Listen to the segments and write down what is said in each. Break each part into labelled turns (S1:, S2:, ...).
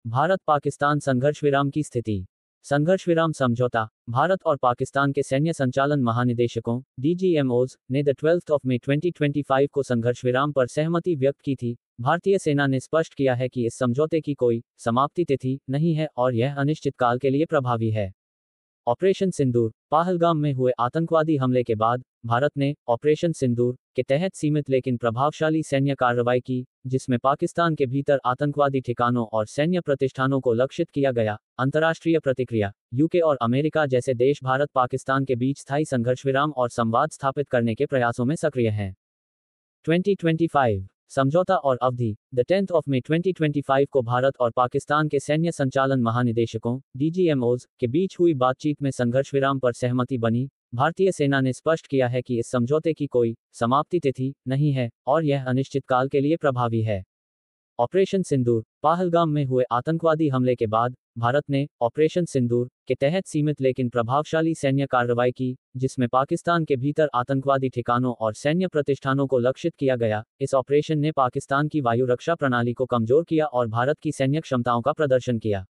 S1: भारत पाकिस्तान संघर्ष विराम की स्थिति। संघर्ष विराम समझौता। भारत और पाकिस्तान के सैन्य संचालन महानिदेशकों डीजीएमओज ने द 12 मई 2025 को संघर्ष विराम पर सहमति व्यक्त की थी। भारतीय सेना ने स्पष्ट किया है कि इस समझौते की कोई समाप्ति तिथि नहीं है और यह अनिश्चितकाल के लिए प्रभावी है। ऑपरेशन सिंदूर। पहलगाम में हुए आतंकवादी हमले के बाद भारत ने ऑपरेशन सिंदूर के तहत सीमित लेकिन प्रभावशाली सैन्य कार्रवाई की, जिसमें पाकिस्तान के भीतर आतंकवादी ठिकानों और सैन्य प्रतिष्ठानों को लक्षित किया गया। अंतर्राष्ट्रीय प्रतिक्रिया। यूके और अमेरिका जैसे देश भारत पाकिस्तान के बीच स्थायी संघर्ष विराम और संवाद स्थापित करने के प्रयासों में सक्रिय हैं। 2025 समझौता और अवधि। द 10 मई 2025 को भारत और पाकिस्तान के सैन्य संचालन महानिदेशकों डीजीएमओज के बीच हुई बातचीत में संघर्ष विराम पर सहमति बनी। भारतीय सेना ने स्पष्ट किया है कि इस समझौते की कोई समाप्ति तिथि नहीं है और यह अनिश्चितकाल के लिए प्रभावी है। ऑपरेशन सिंदूर। पहलगाम में हुए आतंकवादी हमले के बाद भारत ने ऑपरेशन सिंदूर के तहत सीमित लेकिन प्रभावशाली सैन्य कार्रवाई की, जिसमें पाकिस्तान के भीतर आतंकवादी ठिकानों और सैन्य प्रतिष्ठानों को लक्षित किया गया। इस ऑपरेशन ने पाकिस्तान की वायु रक्षा प्रणाली को कमजोर किया और भारत की सैन्य क्षमताओं का प्रदर्शन किया।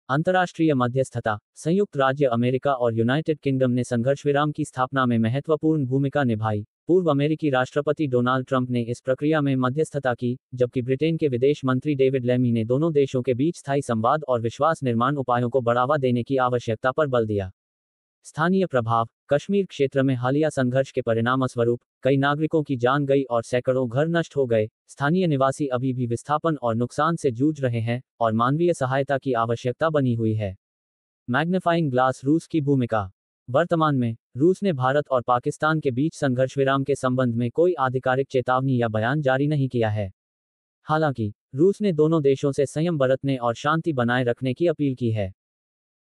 S1: अंतर्राष्ट्रीय मध्यस्थता। संयुक्त राज्य अमेरिका और यूनाइटेड किंगडम ने संघर्ष विराम की स्थापना में महत्वपूर्ण भूमिका निभाई। पूर्व अमेरिकी राष्ट्रपति डोनाल्ड ट्रंप ने इस प्रक्रिया में मध्यस्थता की, जबकि ब्रिटेन के विदेश मंत्री डेविड लेमी ने दोनों देशों के बीच स्थायी संवाद और विश्वास निर्माण उपायों को बढ़ावा देने की आवश्यकता पर बल दिया। स्थानीय प्रभाव। कश्मीर क्षेत्र में हालिया संघर्ष के परिणामस्वरूप कई नागरिकों की जान गई और सैकड़ों घर नष्ट हो गए। स्थानीय निवासी अभी भी विस्थापन और नुकसान से जूझ रहे हैं और मानवीय सहायता की आवश्यकता बनी हुई है। Magnifying glass. रूस की भूमिका। वर्तमान में रूस ने भारत और पाकिस्तान के बीच संघर्ष विराम के संबंध में कोई आधिकारिक चेतावनी या बयान जारी नहीं किया है। हालांकि रूस ने दोनों देशों से संयम बरतने और शांति बनाए रखने की अपील की है।